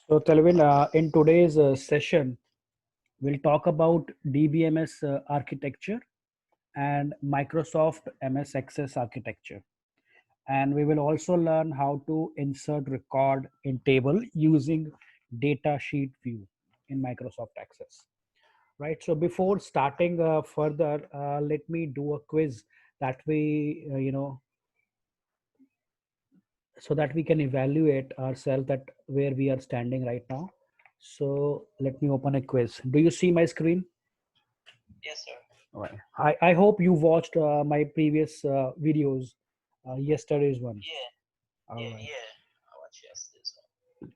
So, Telvin, in today's session, we'll talk about DBMS architecture and Microsoft MS Access architecture. And we will also learn how to insert record in table using data sheet view in Microsoft Access. Right. So before starting further, let me do a quiz that so that we can evaluate ourselves that where we are standing right now. So let me open a quiz. Do you see my screen? Yes, sir. All right. I hope you watched my previous videos, yesterday's one. Yeah, All yeah, right. yeah. I watch this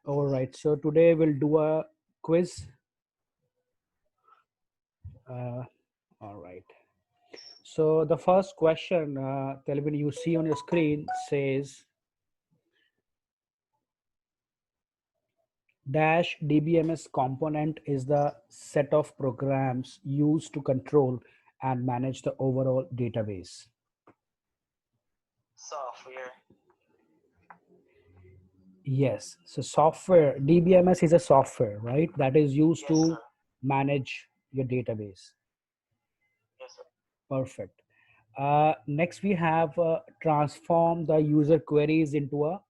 one. All right. So today we'll do a quiz. All right. So the first question, Telvin, you see on your screen says dash DBMS component is the set of programs used to control and manage the overall database. Software. Yes. So software, DBMS is a software, right? That is used Yes, to sir. manage your database. Yes, sir. Perfect. Next, we have transform the user queries into a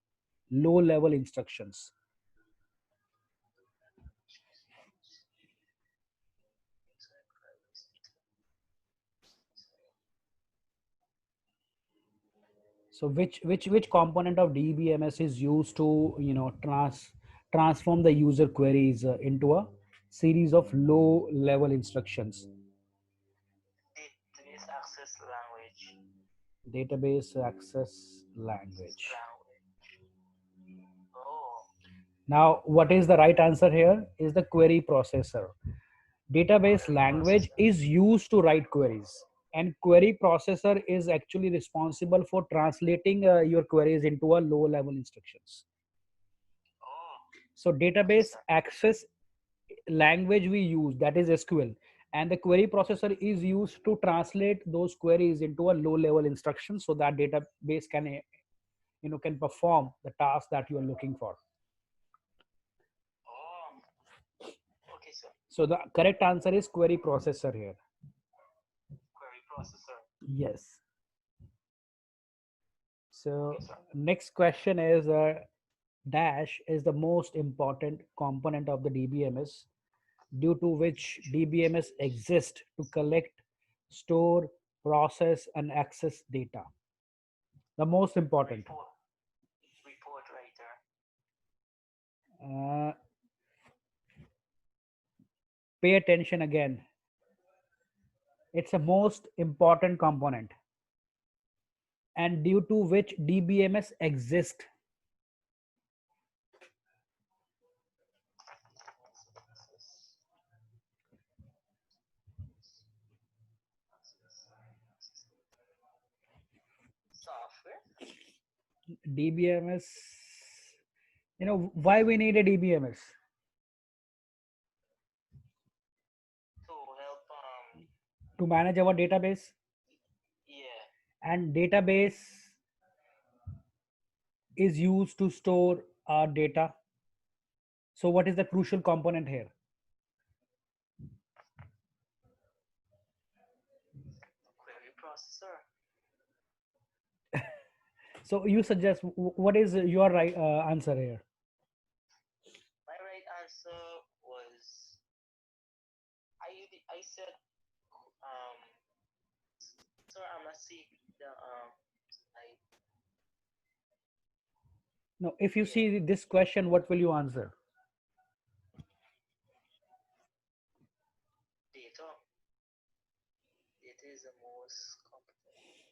low level instructions. So which component of DBMS is used to transform the user queries into a series of low level instructions? Database access language. Database access language. Oh, Now, what is the right answer here? Is the query processor. Database query language processor. is used to write queries, and query processor is actually responsible for translating your queries into a low level instructions. Oh, So okay, database sir. access language we use, that is SQL, and the query processor is used to translate those queries into a low level instruction so that database can can perform the task that you are looking for. Oh, okay, sir. So the correct answer is query processor here. Query processor. Yes. So Okay, sir. next question is dash is the most important component of the DBMS due to which DBMS exists to collect, store, process, and access data. The most important. Report writer. Uh, Pay attention again. It's a most important component and due to which DBMS exists. Software. DBMS, why we need a DBMS? To help. To manage our database, Yeah. and database is used to store our data. So what is the crucial component here? Query processor. So you suggest what is your right answer here? My right answer was I said sir, I'm not see the I No, if you yeah. see this question, what will you answer? Data. Data is the most complicated.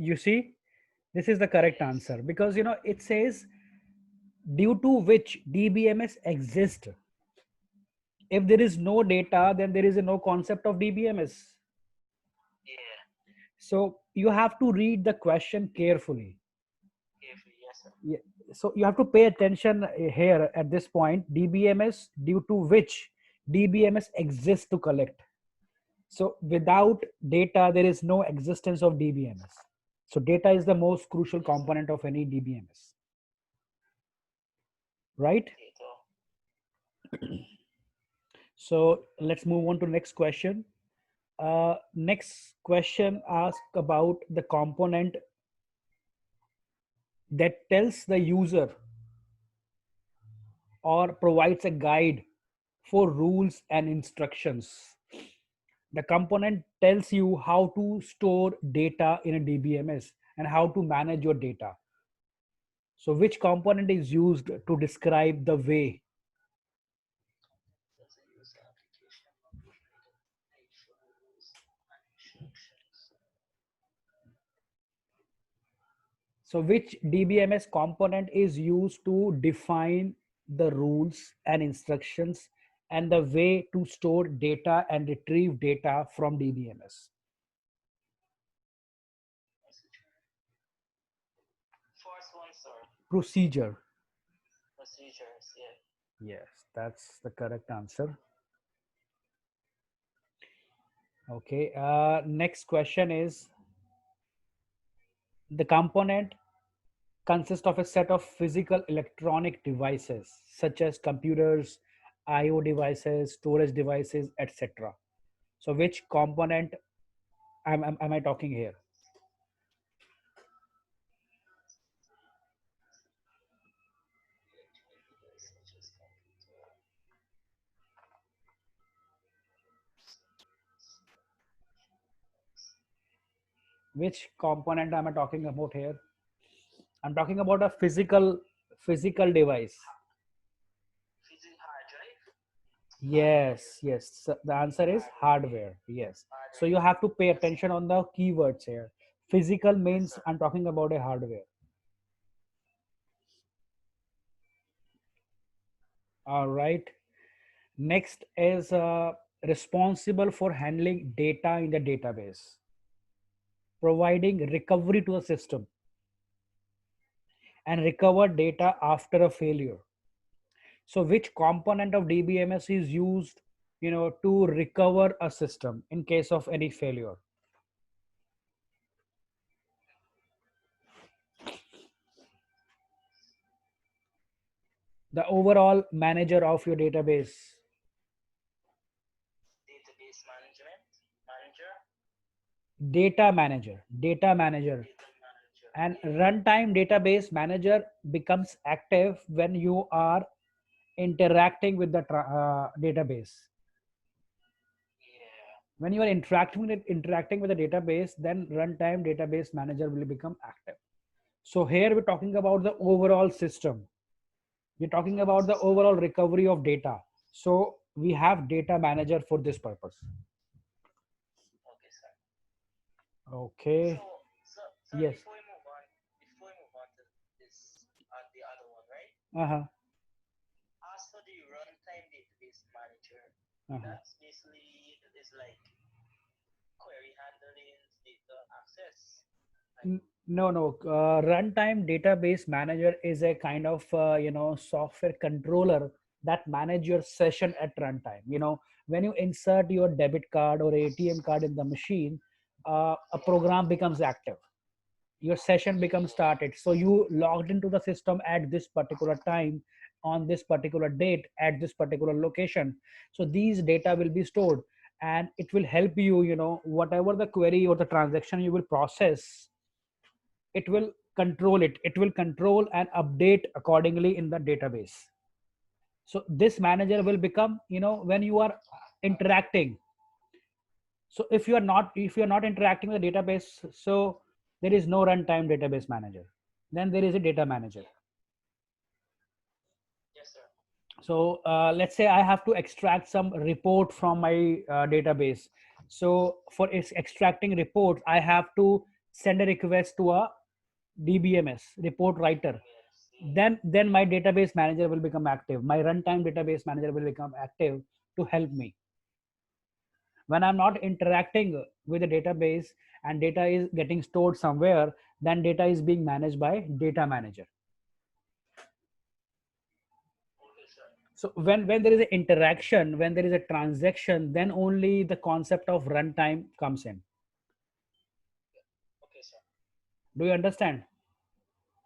You see, this is the correct Yes. answer because it says due to which DBMS exists. If there is no data, then there is no concept of DBMS. Yeah. So you have to read the question carefully. Carefully, yes, sir. Yeah. So you have to pay attention here at this point. DBMS due to which DBMS exists to collect. So without data, there is no existence of DBMS. So data is the most crucial Yes, sir. component of any DBMS. right? Data. So let's move on to next question. Next question asks about the component that tells the user or provides a guide for rules and instructions. The component tells you how to store data in a DBMS and how to manage your data. So which component is used to describe the way? Does it use application rules and instructions? So which DBMS component is used to define the rules and instructions and the way to store data and retrieve data from DBMS? First one, sir. Procedure. Procedures, yeah. Yes, that's the correct answer. Okay, next question is, the component consists of a set of physical electronic devices such as computers, IO devices, storage devices, etc. So which component am I talking here? Such as computer. Which component am I talking about here? I'm talking about a physical device. Physical hard drive. Yes, yes. So the answer is hardware. Yes. So you have to pay attention on the keywords here. Physical means I'm talking about a hardware. All right. Next is responsible for handling data in the database, providing recovery to the system, and recover data after a failure. So which component of DBMS is used, to recover a system in case of any failure? The overall manager of your database. Database management. Manager. Data manager. Data manager. And Yeah. runtime database manager becomes active when you are interacting with the database. Yeah. When you are interacting with the database, then runtime database manager will become active. So here we're talking about the overall system. We're talking Overall about the system. overall recovery of data. So we have data manager for this purpose. Okay, sir. Okay. So Yes. before we move on to this, the other one, right? Uh-huh. As for the runtime database manager, Uh-huh. that's basically is like query handling, data access. Like, No. Runtime database manager is a kind of software controller that manage your session at runtime. When you insert your debit card or ATM card in the machine, a program becomes active. Your session becomes started. So you logged into the system at this particular time, on this particular date, at this particular location. So these data will be stored, and it will help you. Whatever the query or the transaction you will process, it will control and update accordingly in the database. So this manager will become, when you are interacting. So if you are not interacting with the database, so there is no runtime database manager. Then there is a data manager. yes, sir. So let's say I have to extract some report from my database. So for extracting reports, I have to send a request to a DBMS report writer. DBMS. Yeah. Then my database manager will become active. My runtime database manager will become active to help me. When I'm not interacting with the database and data is getting stored somewhere, then data is being managed by data manager. Okay, sir. So when there is an interaction, when there is a transaction, then only the concept of runtime comes in. Okay, sir. Do you understand?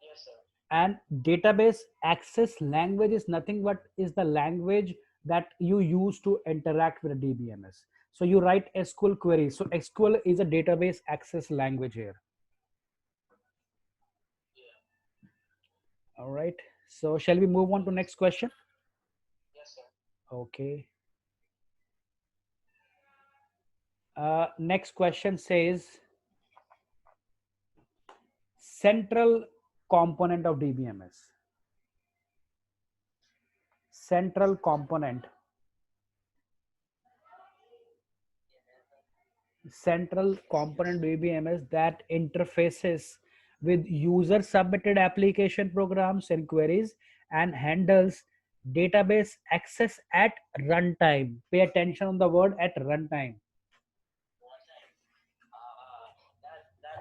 Yes, sir. And database access language is nothing but is the language that you use to interact with a DBMS. So you write SQL queries. So SQL is a database access language here. Yeah. All right. So shall we move on to next question? Yes, sir. Okay. Next question says central component of DBMS. Central component. Central component DBMS that interfaces with user submitted application programs and queries and handles database access at runtime. Pay attention on the word at runtime. One time.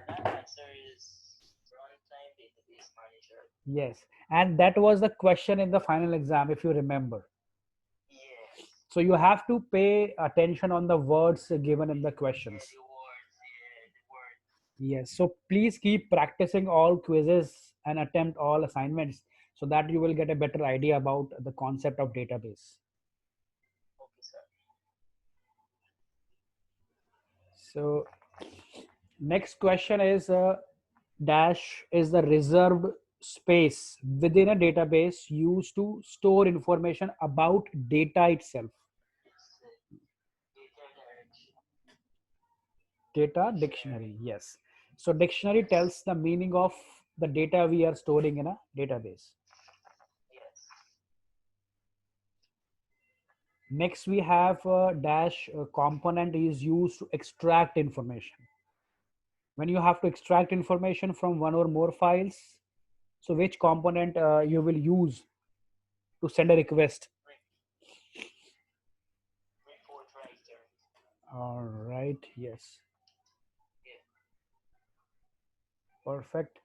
That answer is runtime database manager. Yes, and that was the question in the final exam, if you remember. Yes. So you have to pay attention on the words given in the questions. Yeah, the words. Yeah, the words. Yes, so please keep practicing all quizzes and attempt all assignments so that you will get a better idea about the concept of database. Okay, sir. So next question is dash is the reserved space within a database used to store information about data itself. It's data direction. Data Dictionary. dictionary, yes. So dictionary Yes. tells the meaning of the data we are storing in a database. Yes. Next we have dash component is used to extract information. When you have to extract information from one or more files, so which component you will use to send a request? Report writer. All right, yes, Yeah. perfect.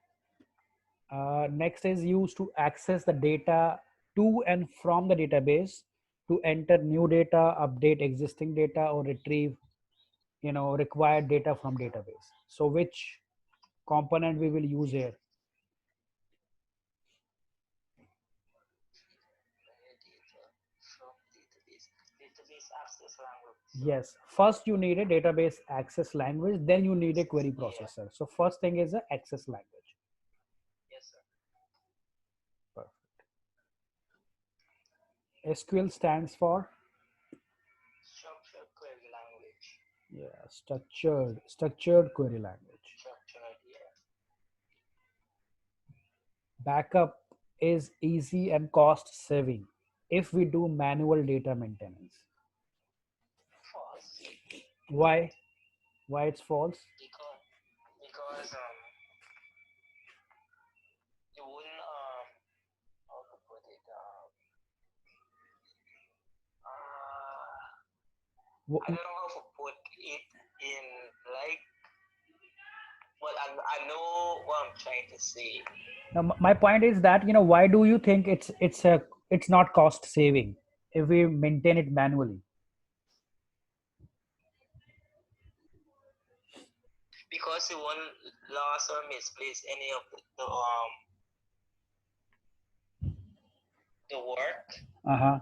Next is used to access the data to and from the database, to enter new data, update existing data, or retrieve required data from database. So which component we will use here? Data from database. Database access language. Yes, first you need a database access language, then you need a query Yeah. processor. So first thing is the access language. Yes, sir. Perfect. SQL stands for, Structured query language. yeah, structured query language. Structured. Yeah. Backup is easy and cost saving if we do manual data maintenance. False. Why? Why it's false? Because you wouldn't how to put it I don't know how to put it in like, but I know what I'm trying to say. Now, my point is that why do you think it's not cost saving if we maintain it manually? Because you won't lose or misplace any of the work. Uh-huh.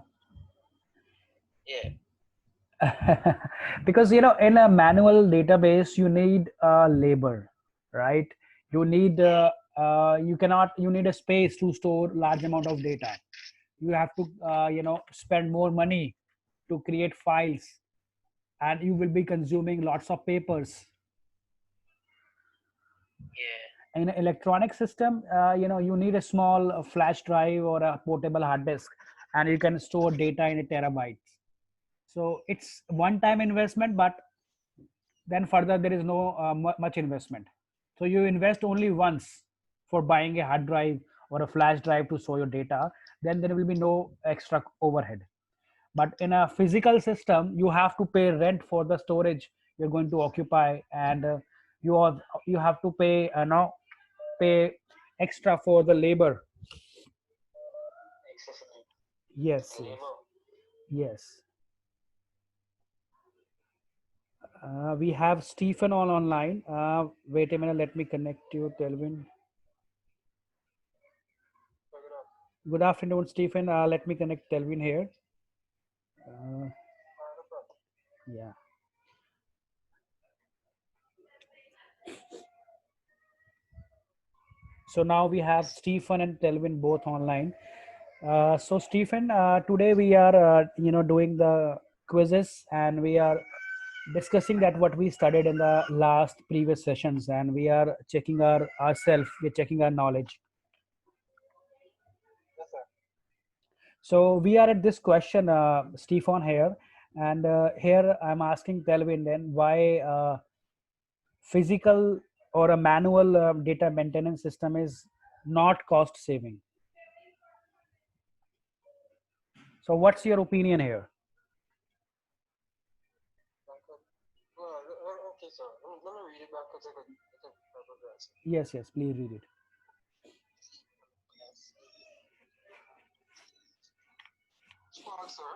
Yeah. Because in a manual database you need labor, right? You need you need a space to store large amount of data. You have to spend more money to create files, and you will be consuming lots of papers. Yeah. In an electronic system, you need a small flash drive or a portable hard disk, and you can store data in a terabytes. So it's one time investment, but then further there is no much investment. So you invest only once for buying a hard drive or a flash drive to store your data, then there will be no extra overhead. But in a physical system you have to pay rent for the storage you're going to occupy, and you have to pay now pay extra for the labor. Excessively. Yes, The yes, label. yes. We have Stephen on online. Wait a minute, let me connect you, Telvin. Good afternoon, Stephen. Let me connect Telvin here. Uh, No problem. yeah. So now we have Stephen and Telvin both online. So Stephen, today we are doing the quizzes, and we are discussing that what we studied in the last previous sessions, and we are checking ourselves, we're checking our knowledge. Yes, sir. So we are at this question, Stephen here, and here I'm asking Telvin then why physical or a manual data maintenance system is not cost saving. So what's your opinion here? Okay, sir. Let me read it back because I could progress. Yes, yes, please read it. False, sir.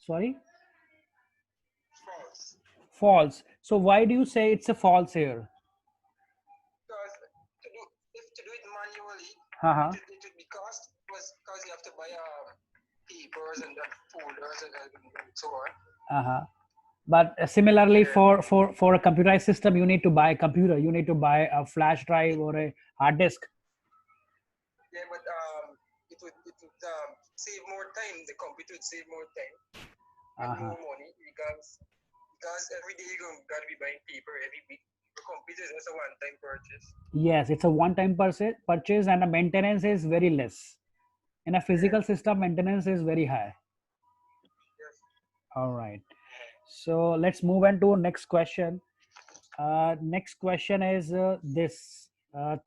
Sorry? False. False. So why do you say it's a false here? Because to do it manually, Uh-huh. it would be cost because you have to buy papers and folders and so on. Uh-huh. But similarly, Yeah. for a computerized system, you need to buy a computer, you need to buy a flash drive or a hard disk. Yeah, but it would save more time. The computer would save more time and Uh-huh. more money because every day you're gonna be buying paper every week. The computer is just a one-time purchase. Yes, it's a one-time purchase, and the maintenance is very less. In a Yeah. physical system, maintenance is very high. Yes. All right. So let's move on to next question. Next question is this,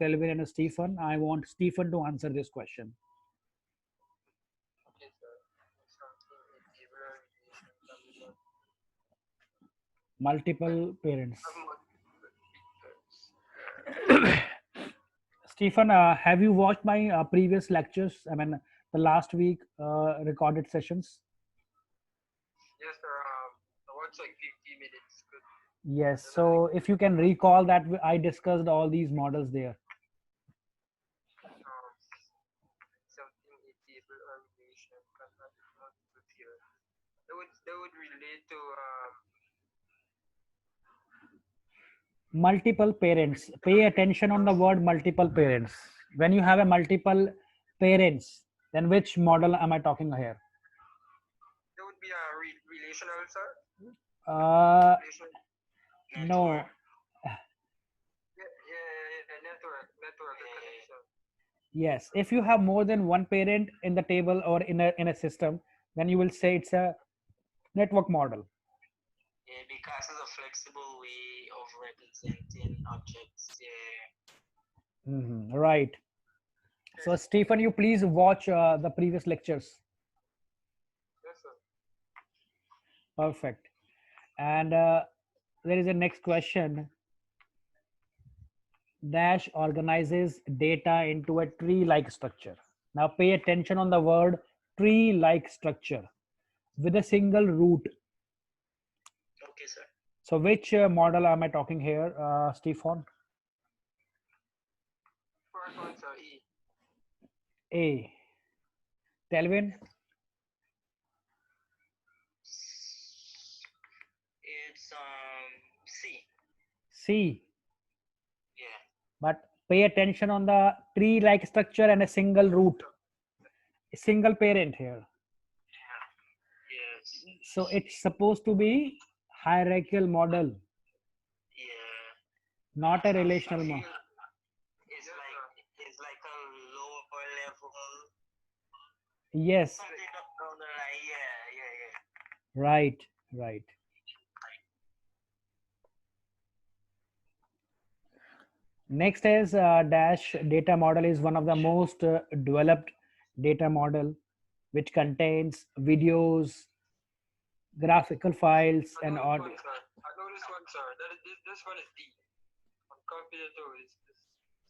Telvin and Stephen. I want Stephen to answer this question. Okay, sir. Something a behavioral relation can be done. Multiple parents. Have multiple pictures. Stephen, have you watched my previous lectures? I mean, the last week recorded sessions. Yes, sir. I watched like 50 minutes. Good. Yes. That's a So good. if you can recall that I discussed all these models there. Um, something a table or relation can have multiple tiers. That would relate to Multiple parents. Pay attention on the relationships. word multiple parents. When you have a multiple parents, then which model am I talking here? That would be a relational, sir. Uh, Relational. no. Yeah. Network connection. Yes. If you have more than one parent in the table or in a system, then you will say it's a network model. Yeah, because it's a flexible way of representing objects. Yeah. Right. So, Yes. Stephen, you please watch the previous lectures. Yes, sir. Perfect. And there is a next question. Dash organizes data into a tree-like structure. Now, pay attention on the word tree-like structure with a single root. Okay, sir. So, which model am I talking here, Stephen? First one, sir. E. A. Telvin? It's C. C. Yeah. But pay attention on the tree-like structure and a single root, a single parent here. Yes. So it's supposed to be hierarchical model, Yeah. not a I relational model. feel it's like a lower level. Yes, Something down the line. Yeah. right, right. Next is dash data model is one of the most developed data model, which contains videos, graphical files, I know and this one, audio. sir. I know this one, sir. This one is D. I'm confident too.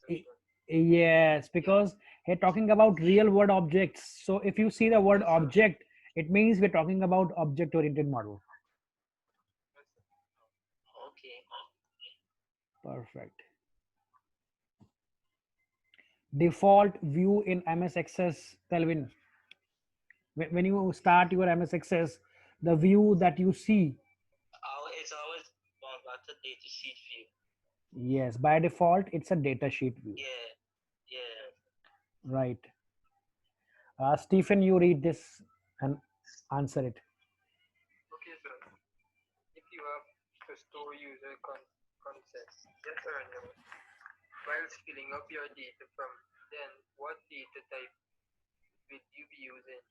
This section. Yes, because we're talking about real world objects. So if you see the word Yes, sir. object, it means we're talking about object oriented model. Yes, sir. Okay. Perfect. Default view in MS Access, Kelvin. When you start your MS Access, the view that you see. It's always going back to data sheet view. Yes, by default, it's a data sheet view. Yeah, yeah. Right. Stephen, you read this and answer it. Okay, sir. If you have to store user consent, yes or no, while filling up your data from, then what data type will you be using?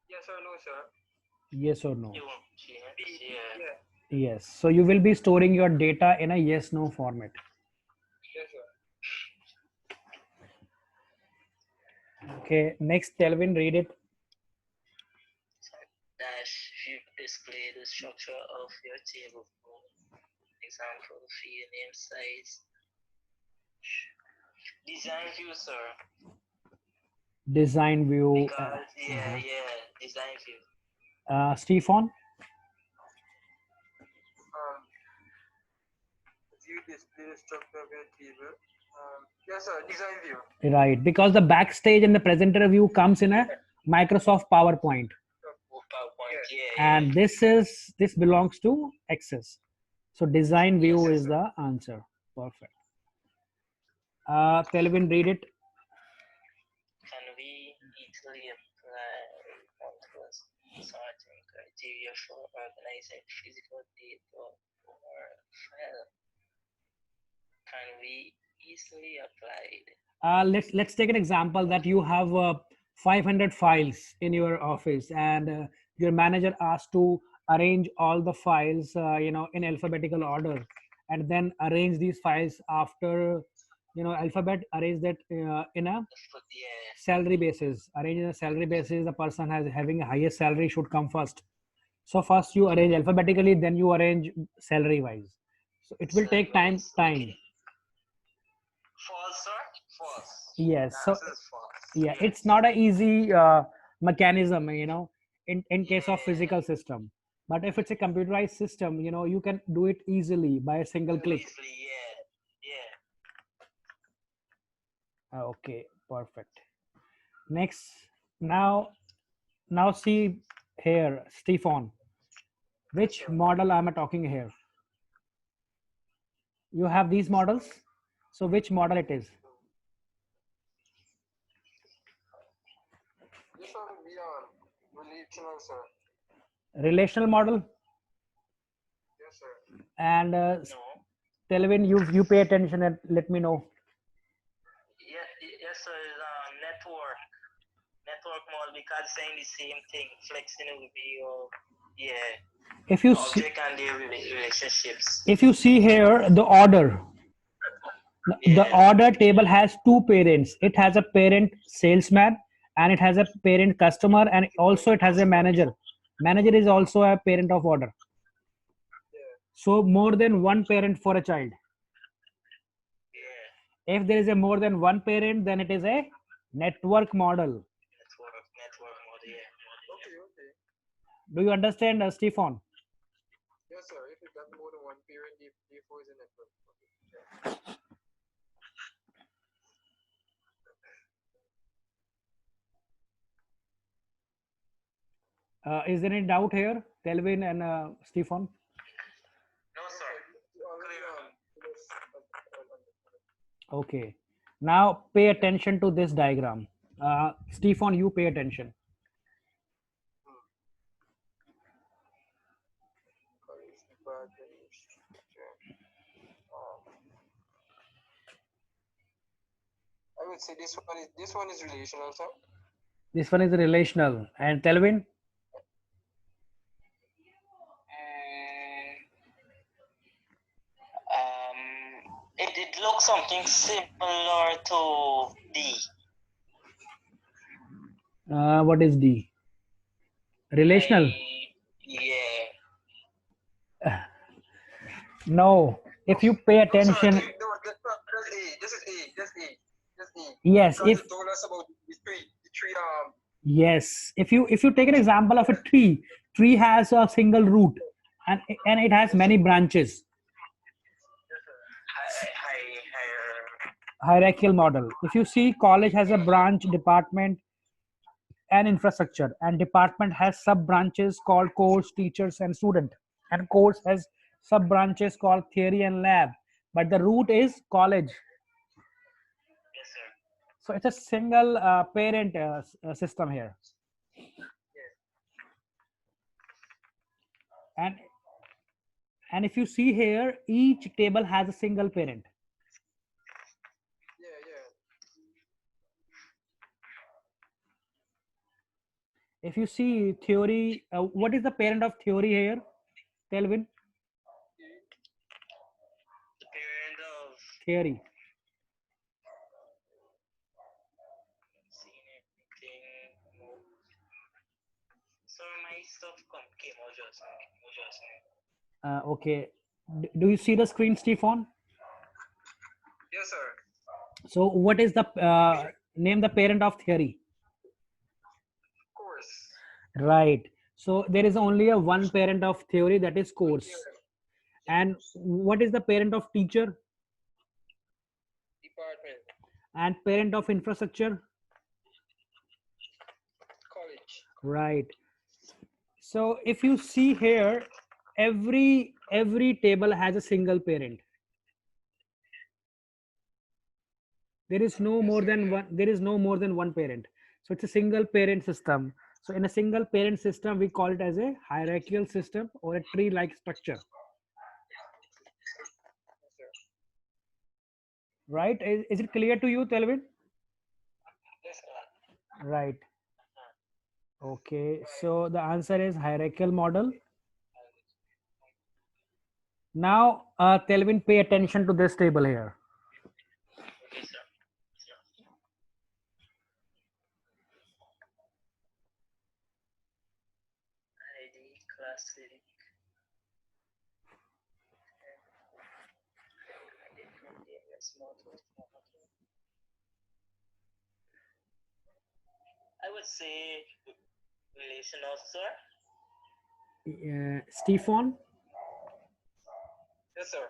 Yes or no, sir? Yes or no? You won't change. Yeah. Yes. So you will be storing your data in a yes/no format. Yes, sir. Okay. Next, Kelvin, read it. Dash view display the structure of your table. For example, field name, size. Design view, sir. Design view. Because design view. Stephen. View display the structure of your table. Yes, sir. Design view. Right. Because the backstage and the presenter view comes in a Microsoft PowerPoint. PowerPoint. And this belongs to Access. So design view is the answer. Perfect. Kelvin, read it. Can we easily apply multiple sorting criteria for organizing physical data or file? Can we easily apply it? Let's take an example that you have 500 files in your office, and your manager asks to arrange all the files in alphabetical order, and then arrange these files after alphabet, arrange that in a salary basis. Arrange in a salary basis, the person having a highest salary should come first. So first you arrange alphabetically, then you arrange salary wise. So it will take time. False, sir? False. Yes. So False. yeah, it's not an easy mechanism, in case of physical system. But if it's a computerized system, you can do it easily by a single click. Easily, Okay, perfect. Next, now see here, Stefan. Which model am I talking here? You have these models. So which model it is? This one will be relational, sir. Relational model. Yes, sir. And No. Telvin, you pay attention and let me know. Yes, sir. Network model, because saying the same thing. Flexing will be If you object and their relationships. If you see here the order, the order table has two parents. It has a parent salesman and it has a parent customer, and also it has a manager. Manager is also a parent of order. So more than one parent for a child. If there is a more than one parent, then it is a network model. Network model, yeah. Okay. Do you understand, Stefan? Yes, sir. If it's got more than one parent, therefore is a network. Is there any doubt here, Kelvin and Stefan? No, sir. Okay. Now pay attention to this diagram. Stefan, you pay attention. I would say this one is relational, sir. This one is relational. And Telvin? It looks something similar to D. What is D? Relational? No. If you pay attention. This is A. Yes. Because it told us about the tree. Yes. If you take an example of a tree has a single root and it has many branches. hierarchical model. If you see, college has a branch, department, and infrastructure, and department has sub branches called course, teachers, and student, and course has sub branches called theory and lab, but the root is college. Yes, sir. So it's a single parent system here. and and if you see here, each table has a single parent. Yeah. If you see theory, what is the parent of theory here, Telvin? The parent of Theory. seeing everything. So my stuff came out just now. Okay. Do you see the screen, Stefan? Yes, sir. So what is the name the parent of theory? Course. Right. So there is only a one parent of theory, that is course. And what is the parent of teacher? Department. And parent of infrastructure? College. Right. So if you see here, every table has a single parent. There is no more than one. There is no more than one parent. So it's a single parent system. So in a single parent system, we call it as a hierarchical system or a tree-like structure. Right? Is it clear to you, Telvin? Yes, sir. Right. Okay. So the answer is hierarchical model. Now, Telvin, pay attention to this table here. Okay, sir. ID classic. I would say relational, sir. Stefan? Yes, sir.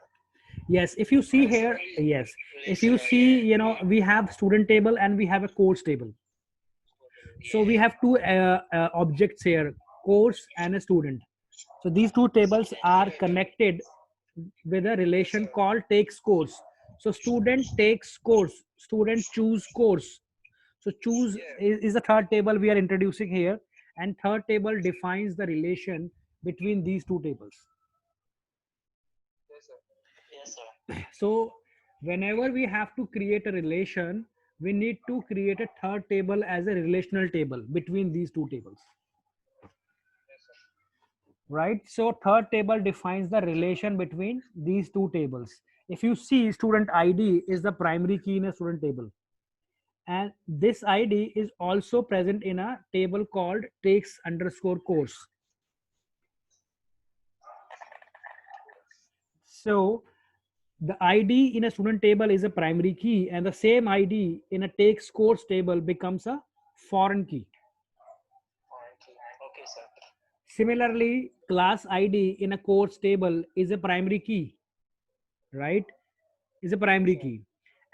Yes, if you see here, yes. If you see, we have student table and we have a course table. So we have two objects here, course and a student. So these two tables are connected with a relation called takes course. So student takes course, student choose course. So choose is the third table we are introducing here, and third table defines the relation between these two tables. Yes, sir. Yes, sir. So whenever we have to create a relation, we need to create a third table as a relational table between these two tables. Right? So third table defines the relation between these two tables. If you see, student ID is the primary key in a student table. And this ID is also present in a table called takes underscore course. So the ID in a student table is a primary key, and the same ID in a takes course table becomes a foreign key. Okay, sir. Similarly, class ID in a course table is a primary key, right? Is a primary key.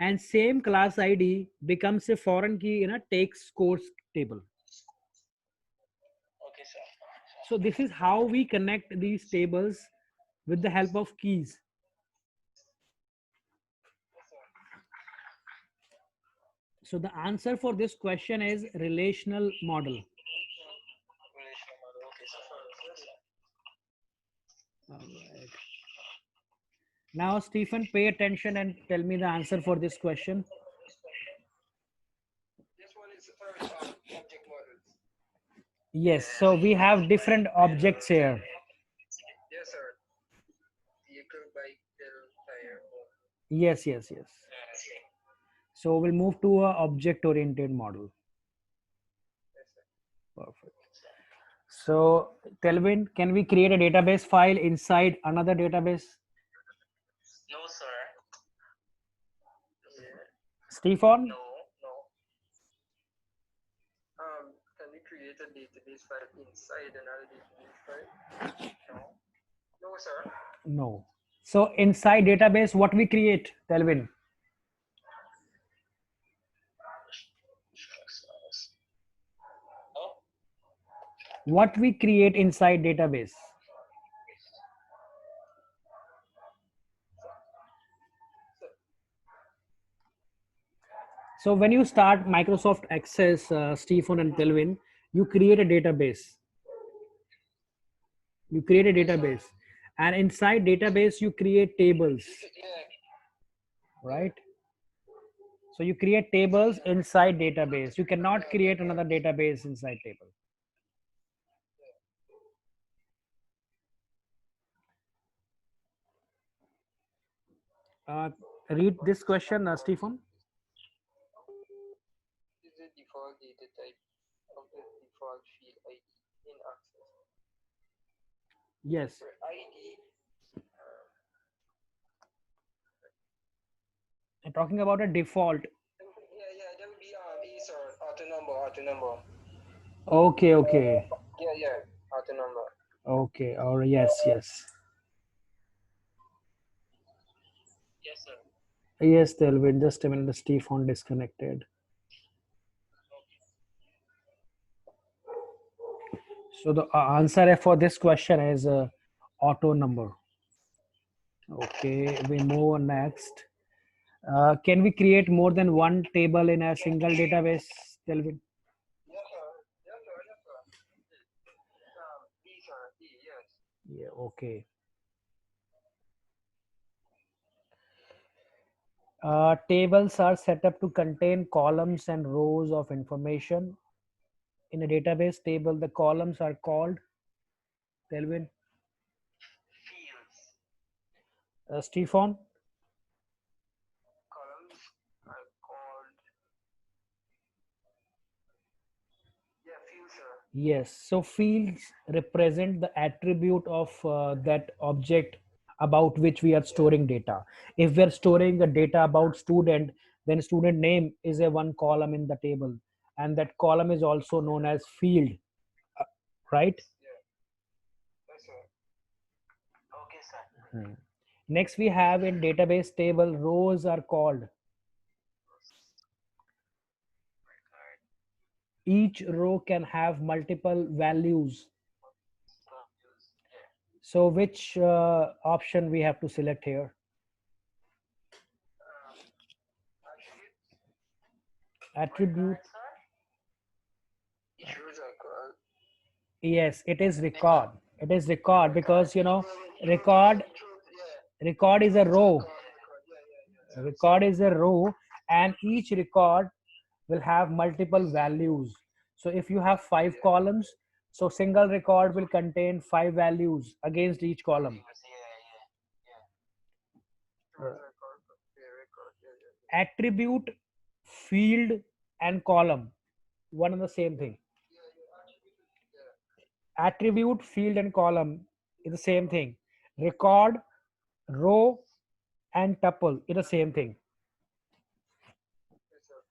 And same class ID becomes a foreign key in a takes course table. Okay, sir. So this is how we connect these tables with the help of keys. So the answer for this question is relational model. Relational model. Okay, sir. All right. Now, Stephen, pay attention and tell me the answer for this question. This one is object models. Yes, so we have different objects here. Yes, sir. Vehicle, bike, tire. Yes. So we'll move to a object-oriented model. Yes, sir. Perfect. So, Telvin, can we create a database file inside another database? No, sir. Stefan? No. Can we create a database file inside another database file? No, sir. No. So inside database, what we create, Telvin? What we create inside database. So when you start Microsoft Access, Stephen and Kelvin, you create a database. You create a database, and inside database you create tables, Yeah. right? So you create tables inside database. You cannot create another database inside table. Uh, Read this question, Stephen. Is the default data type of the default field ID in Access. Yes. For ID, I'm talking about a default. yeah, that would be is or auto number. Okay, okay, Yeah, auto number. okay. Or yes, yes, Yes, sir. yes. Delvin, just a minute. The Stephen disconnected. So the answer for this question is auto number. Okay, we move on next. Can we create more than one table in a single database, Delvin? Yes, sir. Yes, sir. D, sir. D, yes. Yeah, okay. Tables are set up to contain columns and rows of information. In a database table, the columns are called, Delvin, Fields. Stephen? Columns are called, yeah, fields, sir. Yes. So fields represent the attribute of that object about which we are storing data. If we are storing the data about student, then student name is a one column in the table, and that column is also known as field, uh, right? Yeah. Yes, sir. Okay, sir. Hmm. Next, we have in database table rows are called. Record. Each row can have multiple values. Values. Yeah. So which option we have to select here? Attribute. Attribute. Record, sir. Rows are called. Yes, it is Record. record. It is record because Record. record record is a row. Record. Yeah. Record is a row, and each record will have multiple values. So if you have five columns, so single record will contain five values against each column. Values. Yeah. Rows are called. Yeah, record. Yeah. Attribute, field, and column, one and the same thing. Attribute. Yeah. Attribute, field, and column is the same thing. Record, row, and tuple is the same thing. Yes, sir.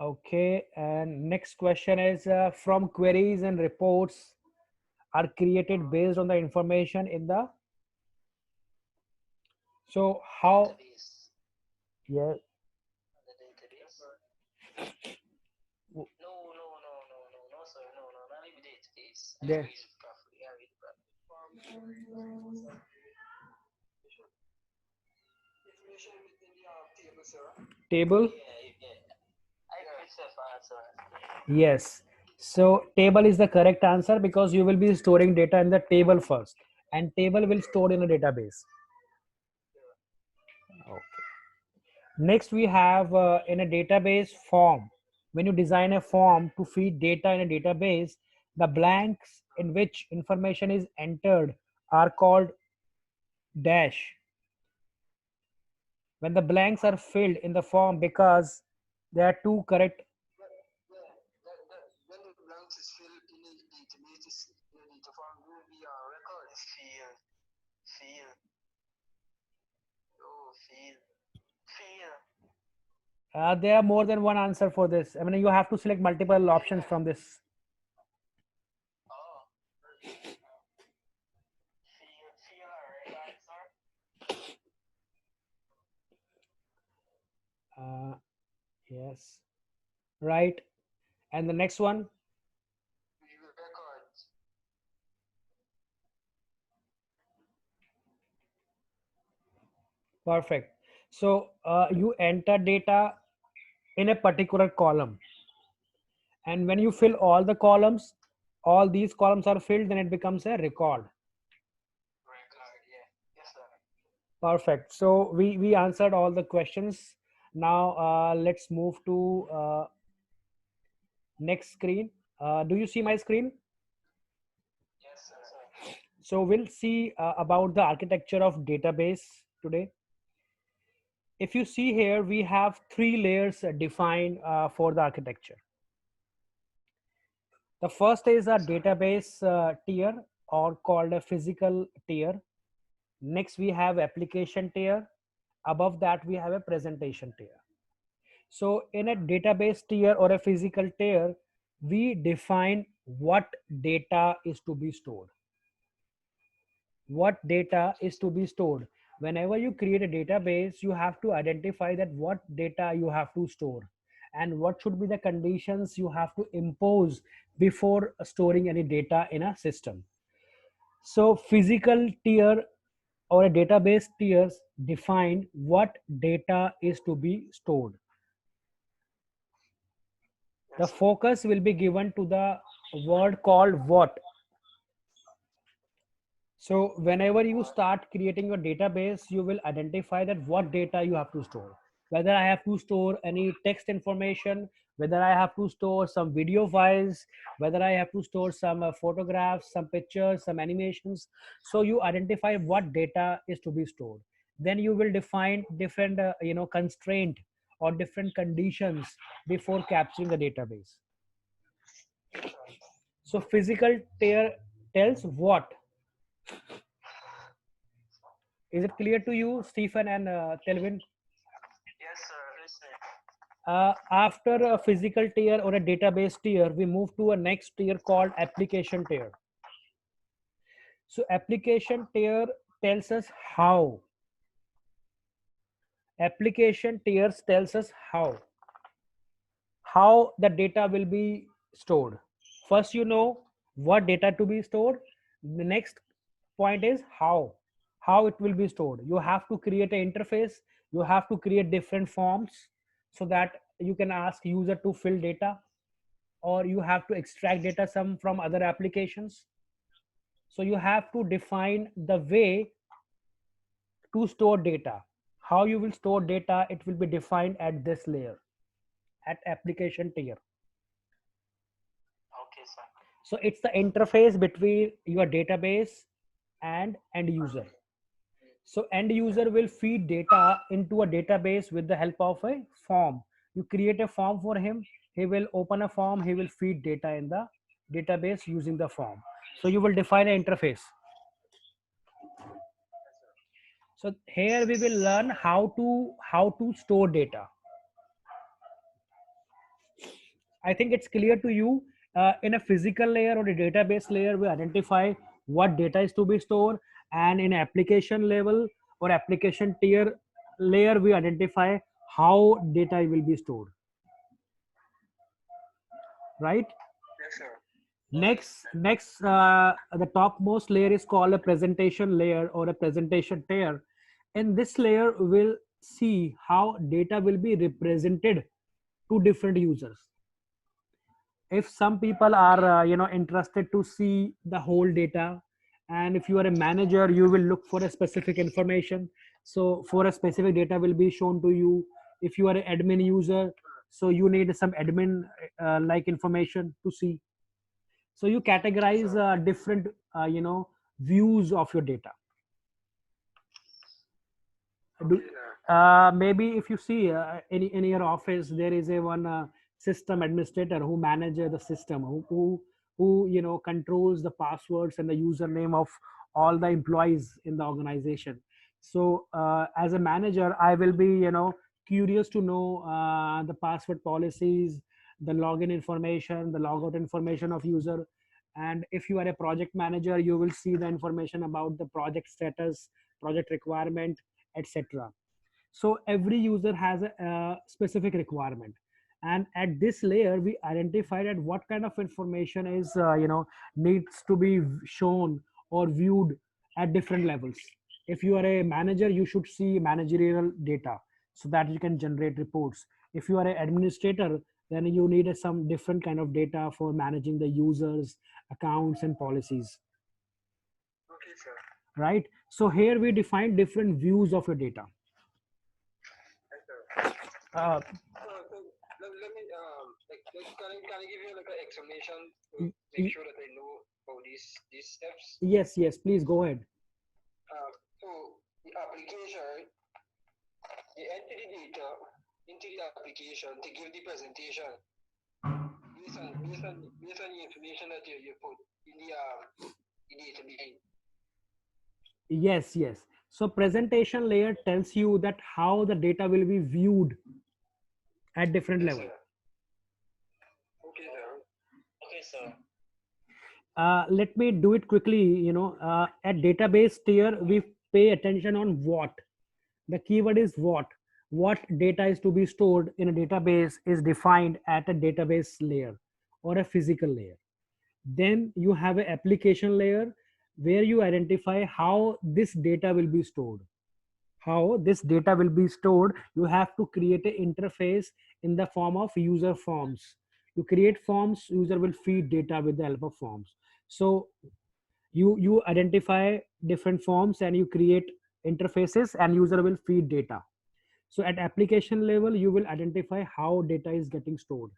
Okay, and next question is from queries and reports are created based on the information in the. So how? Database. Yeah. The database. w- No, sir. No. Not even database. I Yeah. read it properly. Information within the table, sir. Table. Yeah. I read stuff answer. Yes. So table is the correct answer because you will be storing data in the table first, and table will store in a database. Okay. Next, we have in a database form. When you design a form to feed data in a database, the blanks in which information is entered are called dash. When the blanks are filled in the form because there are two correct. When the blanks is filled in the database, in the data form, will be a record. Field. Oh, field. There are more than one answer for this. I mean, you have to select multiple options from this. Oh. Field. Right answer. Yes, right. And the next one, Perfect. So you enter data in a particular column, and when you fill all the columns, all these columns are filled, then it becomes a record. Record, yeah. Yes, sir. Perfect. So we answered all the questions. Now let's move to next screen. Do you see my screen? Yes, sir. So we'll see about the architecture of database today. If you see here, we have three layers defined for the architecture. The first is a database tier, or called a physical tier. Next, we have application tier. Above that, we have a presentation tier. So in a database tier or a physical tier, we define what data is to be stored. What data is to be stored. Whenever you create a database, you have to identify that what data you have to store and what should be the conditions you have to impose before storing any data in a system. So physical tier or a database tiers define what data is to be stored. The Yes, sir. focus will be given to the word called what. So whenever you What? start creating your database, you will identify that what data you have to store. Whether I have to store any text information, whether I have to store some video files, whether I have to store some photographs, some pictures, some animations. So you identify what data is to be stored. Then you will define different, constraint or different conditions before capturing the database. Yes, sir. So physical tier tells what. Is it clear to you, Stephen and Telvin? Yes, sir. Yes, sir. After a physical tier or a database tier, we move to a next tier called application tier. So application tier tells us how. Application tiers tells us how the data will be stored. First, you know what data to be stored. The next point is how it will be stored. You have to create an interface. You have to create different forms so that you can ask user to fill data, or you have to extract data some from other applications. So you have to define the way to store data. How you will store data, it will be defined at this layer, at application tier. Okay, sir. So it's the interface between your database and end user. So end user will feed data into a database with the help of a form. You create a form for him, he will open a form, he will feed data in the database using the form. So you will define an interface. So here we will learn how to store data. I think it's clear to you. In a physical layer or a database layer, we identify what data is to be stored, and in application level or application tier layer, we identify how data will be stored. Right? Yes, sir. Next, the topmost layer is called a presentation layer or a presentation tier. In this layer, we'll see how data will be represented to different users. If some people are interested to see the whole data, and if you are a manager, you will look for a specific information. So for a specific data will be shown to you. If you are an admin user, so you need some admin like information to see. So you Yes, categorize sir. different views of your data. Do, Okay, sir. maybe if you see in your office, there is a one system administrator who manages the system, who controls the passwords and the username of all the employees in the organization. So as a manager, I will be curious to know the password policies, the login information, the logout information of user. And if you are a project manager, you will see the information about the project status, project requirement, etc. So every user has a specific requirement, and at this layer we identified at what kind of information is needs to be shown or viewed at different levels. If you are a manager, you should see managerial data so that you can generate reports. If you are an administrator, then you need some different kind of data for managing the users, accounts, and policies. Okay, sir. Right? So here we define different views of your data. Yes, sir. Uh, So let me can I give you like an explanation to y- make y- sure that I know about these steps? yes, yes, please go ahead. So the application, they enter the data into the application to give the presentation based on the information that you put in the database. Yes, yes. So presentation layer tells you that how the data will be viewed at different Yes, level. sir. Okay, sir. Okay, sir. Let me do it quickly. At database tier, we pay attention on what. The keyword is what. What data is to be stored in a database is defined at a database layer or a physical layer. Then you have an application layer where you identify how this data will be stored. How this data will be stored, you have to create an interface in the form of user forms. You create forms, user will feed data with the help of forms. So you identify different forms and you create interfaces and user will feed data. So at application level, you will identify how data is getting stored.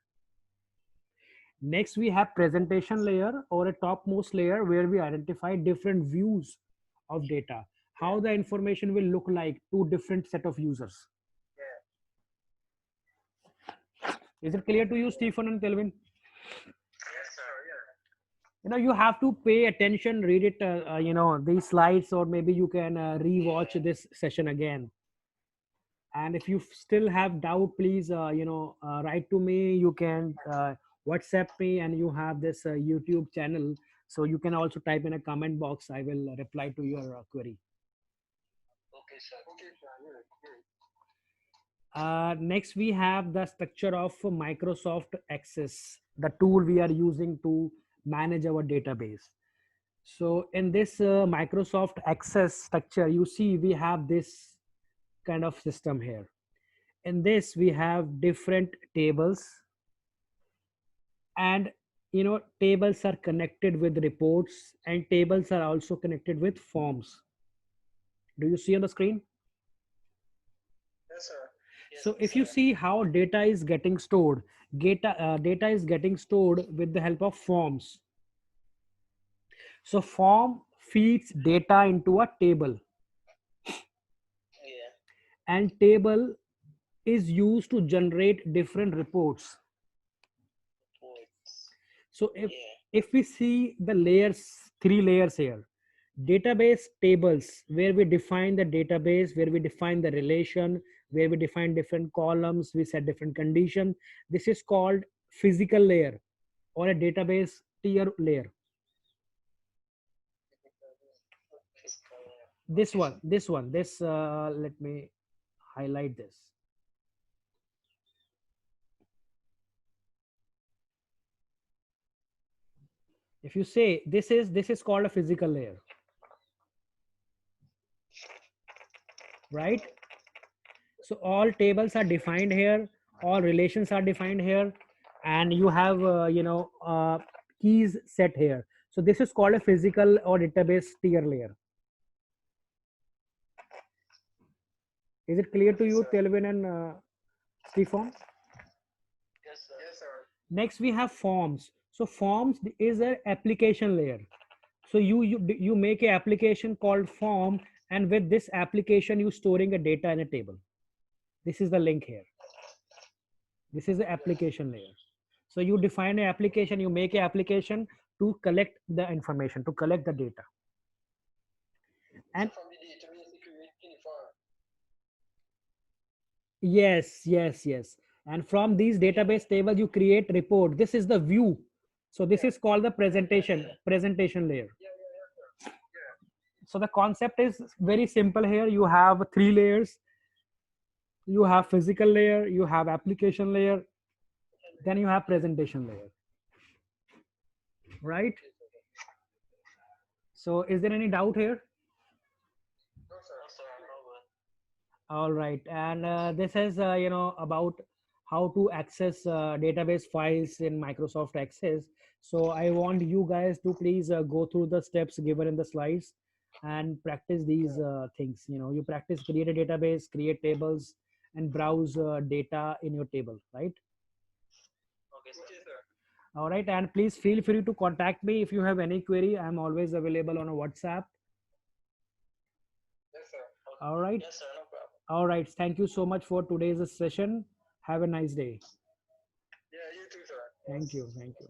Next, we have presentation layer or a topmost layer where we identify different views of data, how the information will look like to different set of users. Is it clear to you, Stephen and Kelvin? Yes, sir. Yeah. You have to pay attention, read it, these slides, or maybe you can rewatch this session again. And if you still have doubt, please write to me. You can WhatsApp me, and you have this YouTube channel, so you can also type in a comment box. I will reply to your query. Okay, sir. Okay, sir. Yeah. Next, we have the structure of Microsoft Access, the tool we are using to manage our database. So in this Microsoft Access structure, you see we have this kind of system here. In this, we have different tables, and tables are connected with reports, and tables are also connected with forms. Do you see on the screen? Yes, sir. Yes, So if sir. you see how data is getting stored, data is getting stored with the help of forms. So form feeds data into a table, Yeah. and table is used to generate different reports. Reports. So Yeah. if we see the layers, three layers here, database tables, where we define the database, where we define the relation, where we define different columns, we set different condition. This is called physical layer or a database tier layer. Physical. This Okay, one, sir. let me highlight this. If you say this is called a physical layer, right? So all tables are defined here, all relations are defined here, and you have keys set here. So this is called a physical or database tier layer. Is it clear to you, Sir. Telvin and Stefan? Yes, sir. Yes, sir. Next we have forms. So forms is an application layer. So you make a application called form, and with this application you storing a data in a table. This is the link here. This is the application layer. So you define an application, you make an application to collect the information, to collect the data. And so from the database, you create the form. yes. And from these database tables, you create report. This is the view. So this is called the presentation layer. So the concept is very simple here. You have three layers. You have physical layer, you have application layer, then you have presentation layer, right? So is there any doubt here? No, sir. All right, and this is about how to access database files in Microsoft Access. So I want you guys to please go through the steps given in the slides and practice these things. You practice create a database, create tables, and browse data in your table, right? Okay, sir. Okay, sir. All right, and please feel free to contact me if you have any query. I'm always available on a WhatsApp. Yes, sir. All right. Yes, sir. No problem. All right. Thank you so much for today's session. Have a nice day. Yeah, you too, sir. Thank you. Thank you.